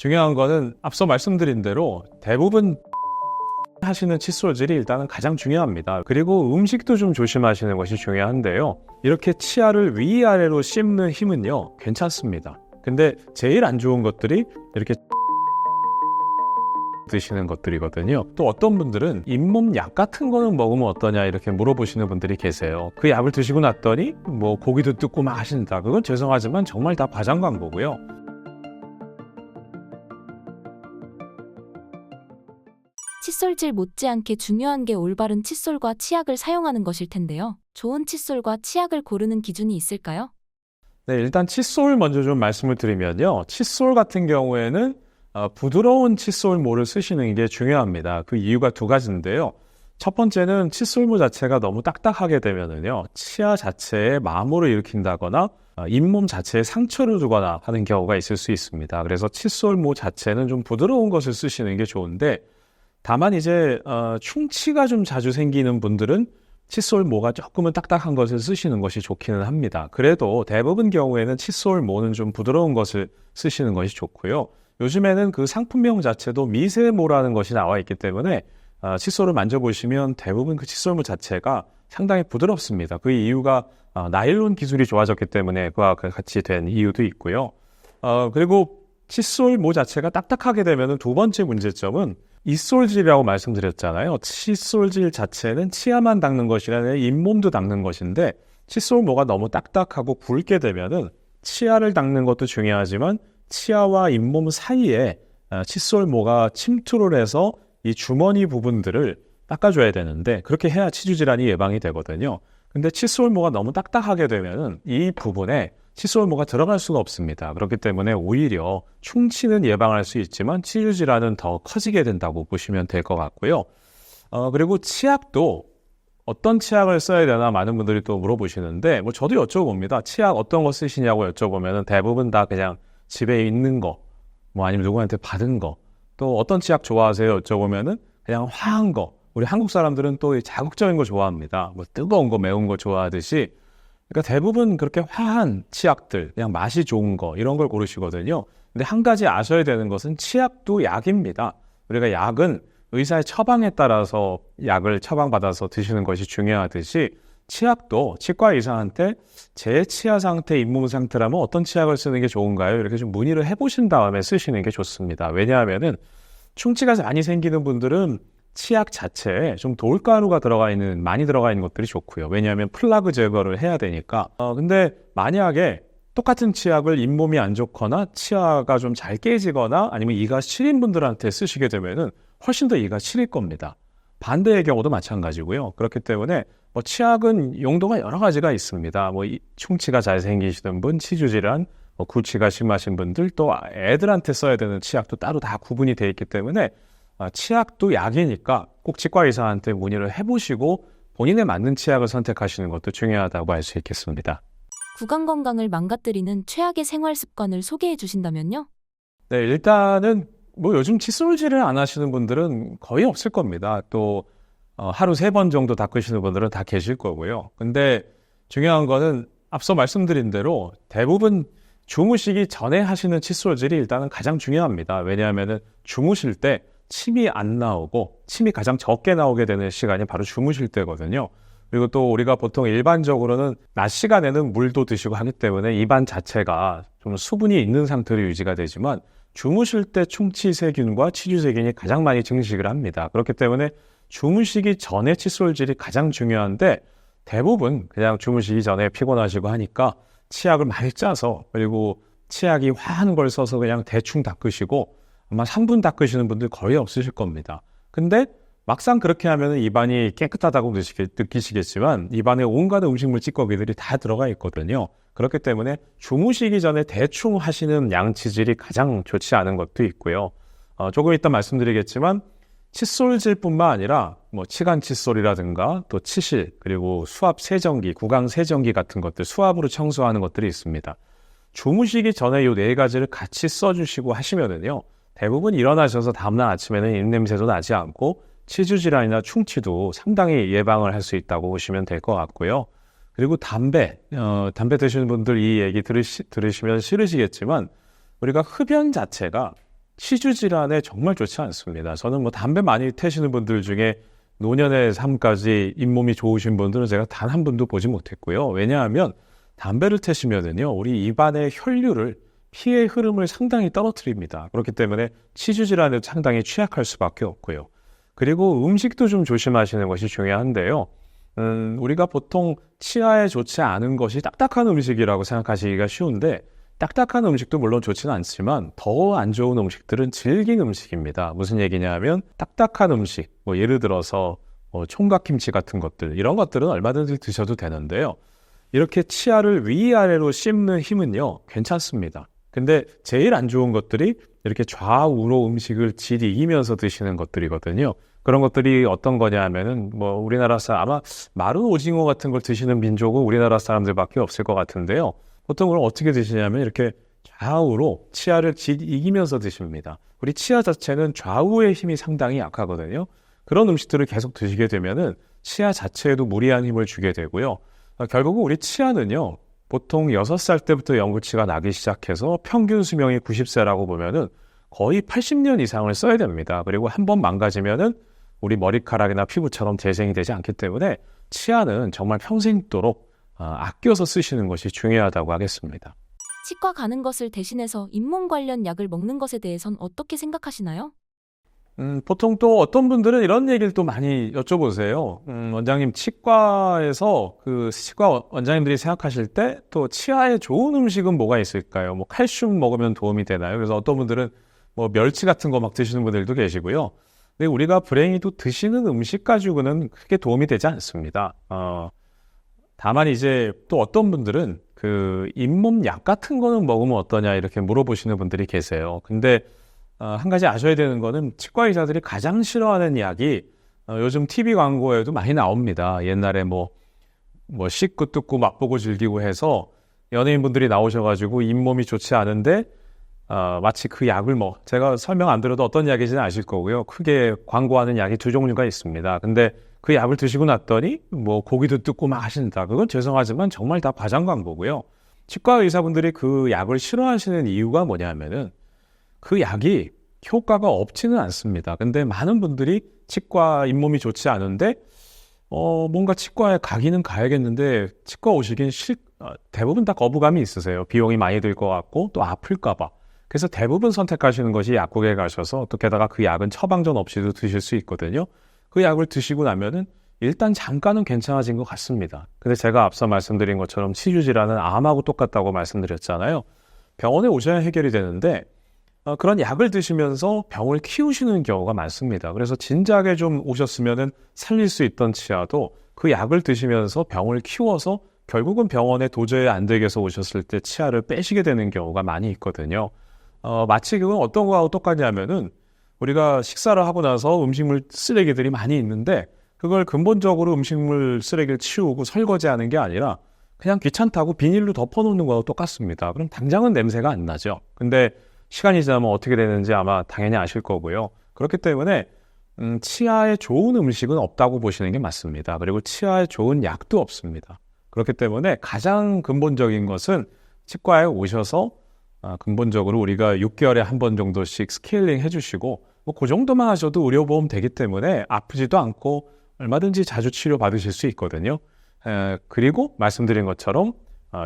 중요한 거는 앞서 말씀드린 대로 대부분 하시는 칫솔질이 일단은 가장 중요합니다. 그리고 음식도 좀 조심하시는 것이 중요한데요. 이렇게 치아를 위아래로 씹는 힘은요, 괜찮습니다. 근데 제일 안 좋은 것들이 이렇게 드시는 것들이거든요. 또 어떤 분들은 잇몸 약 같은 거는 먹으면 어떠냐 이렇게 물어보시는 분들이 계세요. 그 약을 드시고 났더니 뭐 고기도 뜯고 막 하신다. 그건 죄송하지만 정말 다 과장 광고고요. 칫솔질 못지않게 중요한 게 올바른 칫솔과 치약을 사용하는 것일 텐데요. 좋은 칫솔과 치약을 고르는 기준이 있을까요? 네, 일단 칫솔 먼저 좀 말씀을 드리면요. 칫솔 같은 경우에는 부드러운 칫솔모를 쓰시는 게 중요합니다. 그 이유가 두 가지인데요. 첫 번째는 칫솔모 자체가 너무 딱딱하게 되면은요, 치아 자체에 마모를 일으킨다거나 잇몸 자체에 상처를 주거나 하는 경우가 있을 수 있습니다. 그래서 칫솔모 자체는 좀 부드러운 것을 쓰시는 게 좋은데, 다만 이제 충치가 좀 자주 생기는 분들은 칫솔모가 조금은 딱딱한 것을 쓰시는 것이 좋기는 합니다. 그래도 대부분 경우에는 칫솔모는 좀 부드러운 것을 쓰시는 것이 좋고요. 요즘에는 그 상품명 자체도 미세모라는 것이 나와 있기 때문에 칫솔을 만져보시면 대부분 그 칫솔모 자체가 상당히 부드럽습니다. 그 이유가 나일론 기술이 좋아졌기 때문에 그와 같이 된 이유도 있고요. 그리고 칫솔모 자체가 딱딱하게 되면 두 번째 문제점은 잇솔질이라고 말씀드렸잖아요. 칫솔질 자체는 치아만 닦는 것이 아니라 잇몸도 닦는 것인데, 칫솔모가 너무 딱딱하고 굵게 되면은 치아를 닦는 것도 중요하지만 치아와 잇몸 사이에 칫솔모가 침투를 해서 이 주머니 부분들을 닦아줘야 되는데, 그렇게 해야 치주 질환이 예방이 되거든요. 근데 칫솔모가 너무 딱딱하게 되면은 이 부분에 칫솔모가 들어갈 수가 없습니다. 그렇기 때문에 오히려 충치는 예방할 수 있지만 치주 질환은 더 커지게 된다고 보시면 될 것 같고요. 그리고 치약도 어떤 치약을 써야 되나 많은 분들이 또 물어보시는데, 뭐 저도 여쭤봅니다. 치약 어떤 거 쓰시냐고 여쭤보면은 대부분 다 그냥 집에 있는 거, 뭐 아니면 누구한테 받은 거, 또 어떤 치약 좋아하세요? 여쭤보면은 그냥 화한 거. 우리 한국 사람들은 또 자극적인 거 좋아합니다. 뭐 뜨거운 거, 매운 거 좋아하듯이. 그러니까 대부분 그렇게 화한 치약들, 그냥 맛이 좋은 거, 이런 걸 고르시거든요. 근데 한 가지 아셔야 되는 것은 치약도 약입니다. 우리가 약은 의사의 처방에 따라서 약을 처방받아서 드시는 것이 중요하듯이, 치약도 치과 의사한테 제 치아 상태, 잇몸 상태라면 어떤 치약을 쓰는 게 좋은가요? 이렇게 좀 문의를 해보신 다음에 쓰시는 게 좋습니다. 왜냐하면은 충치가 많이 생기는 분들은 치약 자체에 좀 돌가루가 많이 들어가 있는 것들이 좋고요. 왜냐하면 플라그 제거를 해야 되니까. 근데 만약에 똑같은 치약을 잇몸이 안 좋거나 치아가 좀 잘 깨지거나 아니면 이가 시린 분들한테 쓰시게 되면은 훨씬 더 이가 시릴 겁니다. 반대의 경우도 마찬가지고요. 그렇기 때문에 뭐 치약은 용도가 여러 가지가 있습니다. 뭐 충치가 잘 생기시는 분, 치주 질환, 구취가 심하신 분들, 또 애들한테 써야 되는 치약도 따로 다 구분이 되어 있기 때문에 치약도 약이니까 꼭 치과 의사한테 문의를 해보시고 본인에 맞는 치약을 선택하시는 것도 중요하다고 할 수 있겠습니다. 구강 건강을 망가뜨리는 최악의 생활 습관을 소개해 주신다면요? 네, 일단은 뭐 요즘 칫솔질을 안 하시는 분들은 거의 없을 겁니다. 또 하루 3번 정도 닦으시는 분들은 다 계실 거고요. 근데 중요한 거는 앞서 말씀드린 대로 대부분 주무시기 전에 하시는 칫솔질이 일단은 가장 중요합니다. 왜냐하면은 주무실 때 침이 안 나오고 침이 가장 적게 나오게 되는 시간이 바로 주무실 때거든요. 그리고 또 우리가 보통 일반적으로는 낮 시간에는 물도 드시고 하기 때문에 입안 자체가 좀 수분이 있는 상태로 유지가 되지만 주무실 때 충치세균과 치주세균이 가장 많이 증식을 합니다. 그렇기 때문에 주무시기 전에 칫솔질이 가장 중요한데, 대부분 그냥 주무시기 전에 피곤하시고 하니까 치약을 많이 짜서, 그리고 치약이 화한 걸 써서 그냥 대충 닦으시고 아마 3분 닦으시는 분들 거의 없으실 겁니다. 근데 막상 그렇게 하면 입안이 깨끗하다고 느끼시겠지만 입안에 온갖 음식물 찌꺼기들이 다 들어가 있거든요. 그렇기 때문에 주무시기 전에 대충 하시는 양치질이 가장 좋지 않은 것도 있고요. 조금 이따 말씀드리겠지만 칫솔질뿐만 아니라 뭐 치간 칫솔이라든가 또 치실, 그리고 수압 세정기, 구강 세정기 같은 것들, 수압으로 청소하는 것들이 있습니다. 주무시기 전에 이 4가지를 같이 써주시고 하시면은요, 대부분 일어나셔서 다음날 아침에는 입냄새도 나지 않고 치주 질환이나 충치도 상당히 예방을 할 수 있다고 보시면 될 것 같고요. 그리고 담배 드시는 분들 이 얘기 들으시면 싫으시겠지만, 우리가 흡연 자체가 치주 질환에 정말 좋지 않습니다. 저는 뭐 담배 많이 태시는 분들 중에 노년의 삶까지 잇몸이 좋으신 분들은 제가 단 한 분도 보지 못했고요. 왜냐하면 담배를 태시면은요, 우리 입안의 혈류를 피의 흐름을 상당히 떨어뜨립니다. 그렇기 때문에 치주 질환에 상당히 취약할 수밖에 없고요. 그리고 음식도 좀 조심하시는 것이 중요한데요. 우리가 보통 치아에 좋지 않은 것이 딱딱한 음식이라고 생각하시기가 쉬운데 딱딱한 음식도 물론 좋지는 않지만 더 안 좋은 음식들은 질긴 음식입니다. 무슨 얘기냐면 딱딱한 음식, 뭐 예를 들어서 총각김치 같은 것들, 이런 것들은 얼마든지 드셔도 되는데요. 이렇게 치아를 위아래로 씹는 힘은요, 괜찮습니다. 근데 제일 안 좋은 것들이 이렇게 좌우로 음식을 지리면서 드시는 것들이거든요. 그런 것들이 어떤 거냐 하면은 뭐 우리나라 사람 아마 마른 오징어 같은 걸 드시는 민족은 우리나라 사람들밖에 없을 것 같은데요. 보통 그걸 어떻게 드시냐면 이렇게 좌우로 치아를 지리면서 드십니다. 우리 치아 자체는 좌우의 힘이 상당히 약하거든요. 그런 음식들을 계속 드시게 되면은 치아 자체에도 무리한 힘을 주게 되고요. 결국은 우리 치아는요, 보통 6살 때부터 연구치가 나기 시작해서 평균 수명이 90세라고 보면은 거의 80년 이상을 써야 됩니다. 그리고 한 번 망가지면은 우리 머리카락이나 피부처럼 재생이 되지 않기 때문에 치아는 정말 평생도록 아껴서 쓰시는 것이 중요하다고 하겠습니다. 치과 가는 것을 대신해서 잇몸 관련 약을 먹는 것에 대해선 어떻게 생각하시나요? 보통 또 어떤 분들은 이런 얘기를 또 많이 여쭤보세요. 원장님, 치과에서 치과 원장님들이 생각하실 때 또 치아에 좋은 음식은 뭐가 있을까요? 뭐 칼슘 먹으면 도움이 되나요? 그래서 어떤 분들은 뭐 멸치 같은 거 막 드시는 분들도 계시고요. 근데 우리가 불행히 또 드시는 음식 가지고는 크게 도움이 되지 않습니다. 다만 이제 또 어떤 분들은 잇몸 약 같은 거는 먹으면 어떠냐 이렇게 물어보시는 분들이 계세요. 근데 한 가지 아셔야 되는 거는 치과 의사들이 가장 싫어하는 약이 요즘 TV 광고에도 많이 나옵니다. 옛날에 뭐 씹고 뜯고 맛보고 즐기고 해서 연예인분들이 나오셔가지고 잇몸이 좋지 않은데 마치 그 약을 제가 설명 안 드려도 어떤 약인지는 아실 거고요. 크게 광고하는 약이 두 종류가 있습니다. 근데 그 약을 드시고 났더니 뭐 고기도 뜯고 막 하신다. 그건 죄송하지만 정말 다 과장 광고고요. 치과 의사분들이 그 약을 싫어하시는 이유가 뭐냐면은 그 약이 효과가 없지는 않습니다. 근데 많은 분들이 치과 잇몸이 좋지 않은데 뭔가 치과에 가기는 가야겠는데 치과 오시긴 대부분 다 거부감이 있으세요. 비용이 많이 들 것 같고 또 아플까 봐. 그래서 대부분 선택하시는 것이 약국에 가셔서 또 게다가 그 약은 처방전 없이도 드실 수 있거든요. 그 약을 드시고 나면은 일단 잠깐은 괜찮아진 것 같습니다. 근데 제가 앞서 말씀드린 것처럼 치주 질환은 암하고 똑같다고 말씀드렸잖아요. 병원에 오셔야 해결이 되는데 그런 약을 드시면서 병을 키우시는 경우가 많습니다. 그래서 진작에 좀 오셨으면은 살릴 수 있던 치아도 그 약을 드시면서 병을 키워서 결국은 병원에 도저히 안 되게서 오셨을 때 치아를 빼시게 되는 경우가 많이 있거든요. 마치 그건 어떤 거하고 똑같냐면은 우리가 식사를 하고 나서 음식물 쓰레기들이 많이 있는데 그걸 근본적으로 음식물 쓰레기를 치우고 설거지하는 게 아니라 그냥 귀찮다고 비닐로 덮어놓는 거하고 똑같습니다. 그럼 당장은 냄새가 안 나죠. 근데 시간이 지나면 어떻게 되는지 아마 당연히 아실 거고요. 그렇기 때문에 치아에 좋은 음식은 없다고 보시는 게 맞습니다. 그리고 치아에 좋은 약도 없습니다. 그렇기 때문에 가장 근본적인 것은 치과에 오셔서 근본적으로 우리가 6개월에 한 번 정도씩 스케일링 해주시고 뭐 그 정도만 하셔도 의료보험 되기 때문에 아프지도 않고 얼마든지 자주 치료 받으실 수 있거든요. 그리고 말씀드린 것처럼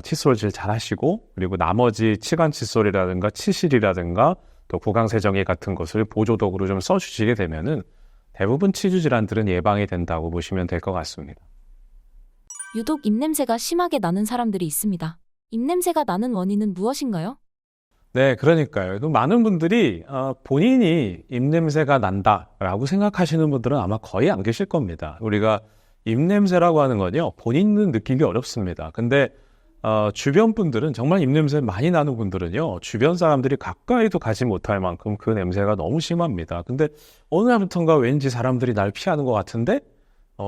칫솔질 잘 하시고 그리고 나머지 치관 칫솔이라든가 치실이라든가 또 구강세정기 같은 것을 보조독으로 좀 써주시게 되면은 대부분 치주 질환들은 예방이 된다고 보시면 될 것 같습니다. 유독 입냄새가 심하게 나는 사람들이 있습니다. 입냄새가 나는 원인은 무엇인가요? 네, 그러니까요. 많은 분들이 본인이 입냄새가 난다라고 생각하시는 분들은 아마 거의 안 계실 겁니다. 우리가 입냄새라고 하는 건요, 본인은 느끼기 어렵습니다. 근데 주변 분들은 정말 입냄새 많이 나는 분들은요, 주변 사람들이 가까이도 가지 못할 만큼 그 냄새가 너무 심합니다. 근데 어느 날부턴가 왠지 사람들이 날 피하는 것 같은데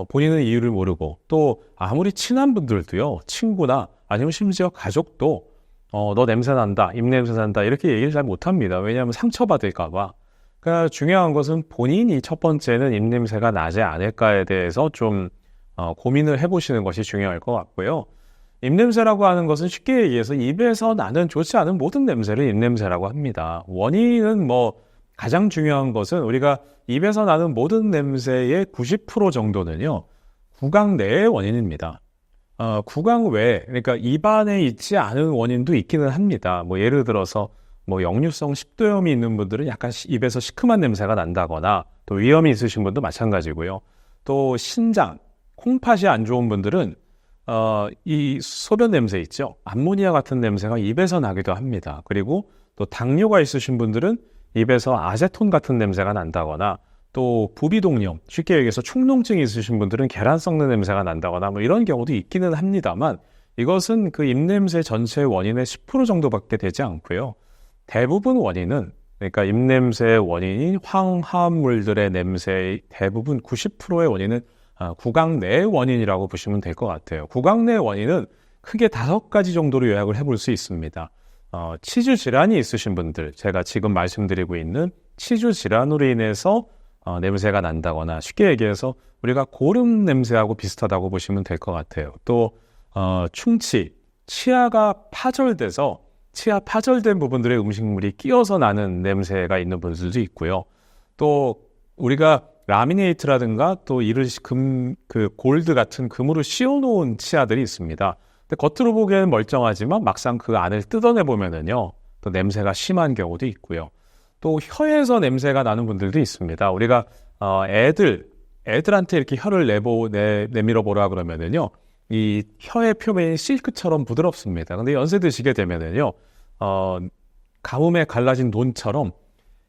본인은 이유를 모르고 또 아무리 친한 분들도요, 친구나 아니면 심지어 가족도 너 냄새 난다, 입냄새 난다 이렇게 얘기를 잘 못합니다. 왜냐하면 상처받을까 봐. 그러니까 중요한 것은 본인이 첫 번째는 입냄새가 나지 않을까에 대해서 좀 고민을 해보시는 것이 중요할 것 같고요. 입냄새라고 하는 것은 쉽게 얘기해서 입에서 나는 좋지 않은 모든 냄새를 입냄새라고 합니다. 원인은 가장 중요한 것은 우리가 입에서 나는 모든 냄새의 90% 정도는요, 구강 내의 원인입니다. 구강 외, 그러니까 입안에 있지 않은 원인도 있기는 합니다. 뭐 예를 들어서 뭐 역류성 식도염이 있는 분들은 약간 입에서 시큼한 냄새가 난다거나, 또 위염이 있으신 분도 마찬가지고요. 또 신장, 콩팥이 안 좋은 분들은 이 소변 냄새 있죠. 암모니아 같은 냄새가 입에서 나기도 합니다. 그리고 또 당뇨가 있으신 분들은 입에서 아세톤 같은 냄새가 난다거나, 또 부비동염, 쉽게 얘기해서 축농증이 있으신 분들은 계란 썩는 냄새가 난다거나 뭐 이런 경우도 있기는 합니다만, 이것은 그 입냄새 전체의 원인의 10% 정도밖에 되지 않고요. 대부분 원인은, 그러니까 입냄새의 원인인 황화물들의 냄새의 대부분 90%의 원인은 구강 내의 원인이라고 보시면 될 것 같아요. 구강 내의 원인은 크게 5가지 정도로 요약을 해볼 수 있습니다. 치주 질환이 있으신 분들, 제가 지금 말씀드리고 있는 치주 질환으로 인해서 냄새가 난다거나, 쉽게 얘기해서 우리가 고름 냄새하고 비슷하다고 보시면 될 것 같아요. 또 충치, 치아가 파절돼서 치아 파절된 부분들의 음식물이 끼어서 나는 냄새가 있는 분들도 있고요. 또 우리가 라미네이트라든가 또 골드 같은 금으로 씌워놓은 치아들이 있습니다. 근데 겉으로 보기에는 멀쩡하지만 막상 그 안을 뜯어내 보면은요, 또 냄새가 심한 경우도 있고요. 또 혀에서 냄새가 나는 분들도 있습니다. 우리가 애들한테 이렇게 혀를 내밀어 보라 그러면은요, 이 혀의 표면이 실크처럼 부드럽습니다. 근데 연세 드시게 되면은요, 가뭄에 갈라진 논처럼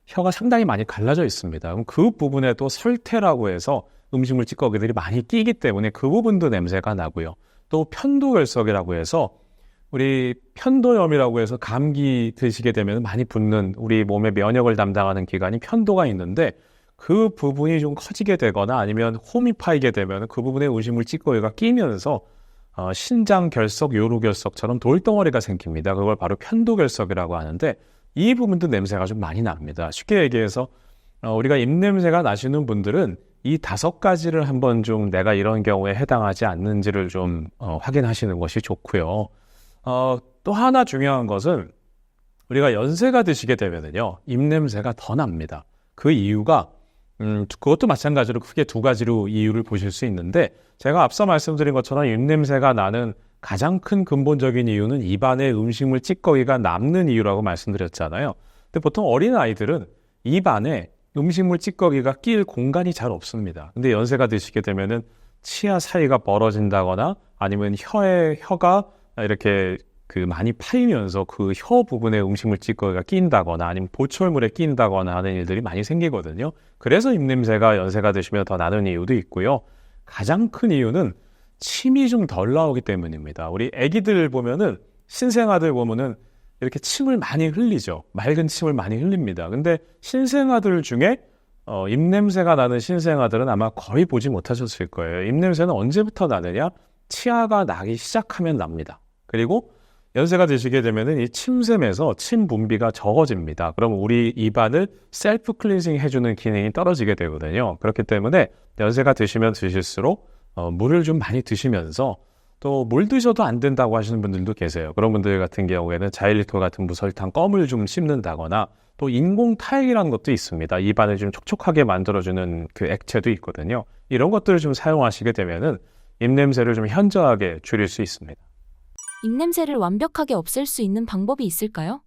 혀가 상당히 많이 갈라져 있습니다. 그럼 그 부분에 또 설태라고 해서 음식물 찌꺼기들이 많이 끼기 때문에 그 부분도 냄새가 나고요. 또 편도결석이라고 해서 우리 편도염이라고 해서 감기 드시게 되면 많이 붓는 우리 몸의 면역을 담당하는 기관이 편도가 있는데, 그 부분이 좀 커지게 되거나 아니면 홈이 파이게 되면 그 부분에 음식물 찌꺼기가 끼면서 신장 결석, 요로 결석처럼 돌덩어리가 생깁니다. 그걸 바로 편도결석이라고 하는데, 이 부분도 냄새가 좀 많이 납니다. 쉽게 얘기해서 우리가 입냄새가 나시는 분들은 이 5가지를 한번 좀 내가 이런 경우에 해당하지 않는지를 좀 확인하시는 것이 좋고요. 또 하나 중요한 것은 우리가 연세가 드시게 되면은요, 입냄새가 더 납니다. 그 이유가 그것도 마찬가지로 크게 2가지로 이유를 보실 수 있는데, 제가 앞서 말씀드린 것처럼 입냄새가 나는 가장 큰 근본적인 이유는 입안에 음식물 찌꺼기가 남는 이유라고 말씀드렸잖아요. 근데 보통 어린 아이들은 입안에 음식물 찌꺼기가 낄 공간이 잘 없습니다. 근데 연세가 드시게 되면은 치아 사이가 멀어진다거나 아니면 혀가 이렇게 많이 파이면서 그 혀 부분에 음식물 찌꺼기가 끼인다거나 아니면 보철물에 끼인다거나 하는 일들이 많이 생기거든요. 그래서 입냄새가 연세가 드시면 더 나는 이유도 있고요. 가장 큰 이유는 침이 좀 덜 나오기 때문입니다. 우리 아기들 보면은, 신생아들 보면은 이렇게 침을 많이 흘리죠. 맑은 침을 많이 흘립니다. 근데 신생아들 중에 입냄새가 나는 신생아들은 아마 거의 보지 못하셨을 거예요. 입냄새는 언제부터 나느냐? 치아가 나기 시작하면 납니다. 그리고 연세가 드시게 되면은 이 침샘에서 침 분비가 적어집니다. 그럼 우리 입안을 셀프 클린징 해주는 기능이 떨어지게 되거든요. 그렇기 때문에 연세가 드시면 드실수록 물을 좀 많이 드시면서, 또 물 드셔도 안 된다고 하시는 분들도 계세요. 그런 분들 같은 경우에는 자일리톨 같은 무설탕 껌을 좀 씹는다거나, 또 인공 타액이라는 것도 있습니다. 입안을 좀 촉촉하게 만들어주는 그 액체도 있거든요. 이런 것들을 좀 사용하시게 되면은 입냄새를 좀 현저하게 줄일 수 있습니다. 입냄새를 완벽하게 없앨 수 있는 방법이 있을까요?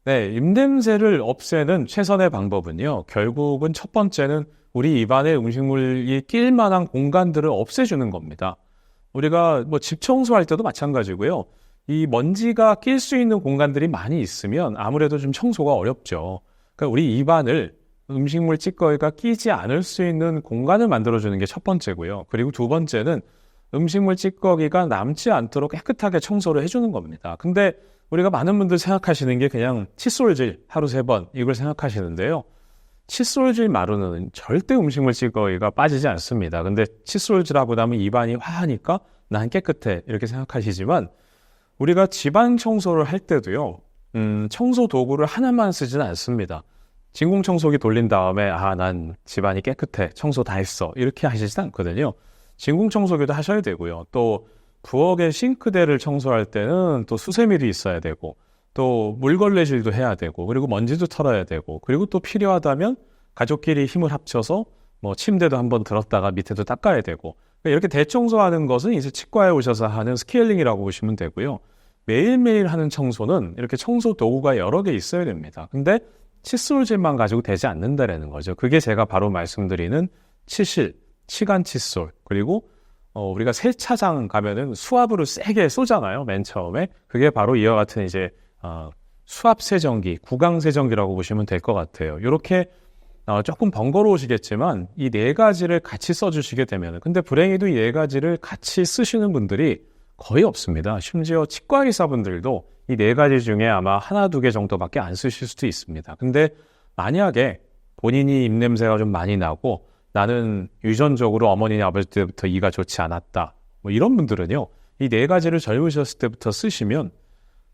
네, 입냄새를 없애는 최선의 방법은요, 결국은 첫 번째는 우리 입안에 음식물이 낄 만한 공간들을 없애주는 겁니다. 우리가 뭐 집 청소할 때도 마찬가지고요. 이 먼지가 낄 수 있는 공간들이 많이 있으면 아무래도 좀 청소가 어렵죠. 그러니까 우리 입안을 음식물 찌꺼기가 끼지 않을 수 있는 공간을 만들어주는 게 첫 번째고요. 그리고 2번째는 음식물 찌꺼기가 남지 않도록 깨끗하게 청소를 해주는 겁니다. 근데 우리가 많은 분들 생각하시는 게 그냥 칫솔질 하루 3번 이걸 생각하시는데요. 칫솔질 마루는 절대 음식물 찌꺼기가 빠지지 않습니다. 근데 칫솔질하고 나면 입안이 화하니까 난 깨끗해 이렇게 생각하시지만, 우리가 집안 청소를 할 때도요, 청소 도구를 하나만 쓰지는 않습니다. 진공청소기 돌린 다음에 난 집안이 깨끗해, 청소 다 했어 이렇게 하시지 않거든요. 진공청소기도 하셔야 되고요. 또 부엌의 싱크대를 청소할 때는 또 수세미도 있어야 되고, 또 물걸레질도 해야 되고, 그리고 먼지도 털어야 되고, 그리고 또 필요하다면 가족끼리 힘을 합쳐서 뭐 침대도 한번 들었다가 밑에도 닦아야 되고, 그러니까 이렇게 대청소하는 것은 이제 치과에 오셔서 하는 스케일링이라고 보시면 되고요. 매일매일 하는 청소는 이렇게 청소 도구가 여러 개 있어야 됩니다. 근데 칫솔질만 가지고 되지 않는다라는 거죠. 그게 제가 바로 말씀드리는 치실, 치간 칫솔, 그리고 우리가 세차장 가면은 수압으로 세게 쏘잖아요. 맨 처음에. 그게 바로 이와 같은 이제 수압 세정기, 구강 세정기라고 보시면 될 것 같아요. 이렇게 조금 번거로우시겠지만 이 네 가지를 같이 써주시게 되면, 근데 불행히도 이 네 가지를 같이 쓰시는 분들이 거의 없습니다. 심지어 치과 의사분들도 이 네 가지 중에 아마 하나, 두 개 정도밖에 안 쓰실 수도 있습니다. 근데 만약에 본인이 입냄새가 좀 많이 나고 나는 유전적으로 어머니, 아버지 때부터 이가 좋지 않았다, 뭐 이런 분들은요, 이 네 가지를 젊으셨을 때부터 쓰시면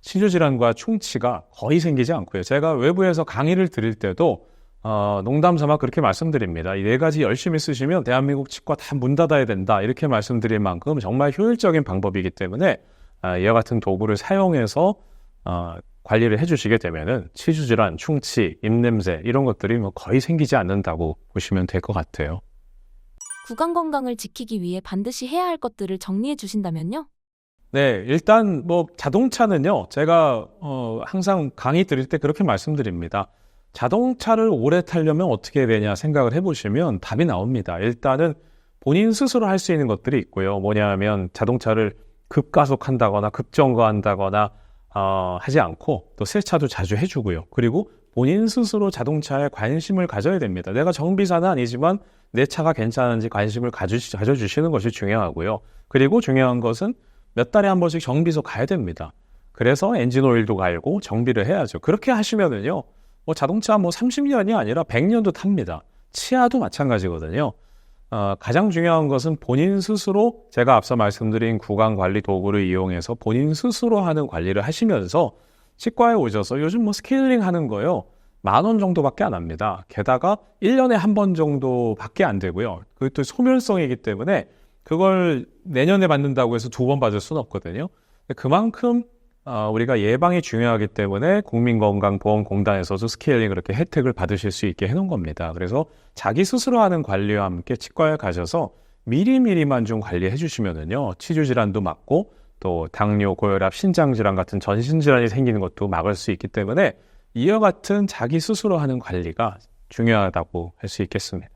치주질환과 충치가 거의 생기지 않고요. 제가 외부에서 강의를 드릴 때도 농담 삼아 그렇게 말씀드립니다. 이 네 가지 열심히 쓰시면 대한민국 치과 다 문 닫아야 된다, 이렇게 말씀드릴 만큼 정말 효율적인 방법이기 때문에 이와 같은 도구를 사용해서 관리를 해주시게 되면은 치주질환, 충치, 입냄새 이런 것들이 뭐 거의 생기지 않는다고 보시면 될 것 같아요. 구강 건강을 지키기 위해 반드시 해야 할 것들을 정리해 주신다면요? 네, 일단 뭐 자동차는요, 제가 항상 강의 드릴 때 그렇게 말씀드립니다. 자동차를 오래 타려면 어떻게 해야 되냐 생각을 해보시면 답이 나옵니다. 일단은 본인 스스로 할 수 있는 것들이 있고요. 뭐냐면 자동차를 급가속한다거나 급정거한다거나 하지 않고, 또 세차도 자주 해주고요. 그리고 본인 스스로 자동차에 관심을 가져야 됩니다. 내가 정비사는 아니지만 내 차가 괜찮은지 관심을 가져주시는 것이 중요하고요. 그리고 중요한 것은 몇 달에 한 번씩 정비소 가야 됩니다. 그래서 엔진 오일도 갈고 정비를 해야죠. 그렇게 하시면은요, 뭐 자동차 뭐 30년이 아니라 100년도 탑니다. 치아도 마찬가지거든요. 가장 중요한 것은 본인 스스로, 제가 앞서 말씀드린 구강 관리 도구를 이용해서 본인 스스로 하는 관리를 하시면서 치과에 오셔서 요즘 뭐 스케일링 하는 거요, 10,000원 정도밖에 안 합니다. 게다가 1년에 한 번 정도밖에 안 되고요. 그것도 소멸성이기 때문에 그걸 내년에 받는다고 해서 2번 받을 수는 없거든요. 그만큼 우리가 예방이 중요하기 때문에 국민건강보험공단에서도 스케일링 그렇게 혜택을 받으실 수 있게 해놓은 겁니다. 그래서 자기 스스로 하는 관리와 함께 치과에 가셔서 미리미리만 좀 관리해 주시면은요, 치주질환도 막고 또 당뇨, 고혈압, 신장질환 같은 전신질환이 생기는 것도 막을 수 있기 때문에 이와 같은 자기 스스로 하는 관리가 중요하다고 할 수 있겠습니다.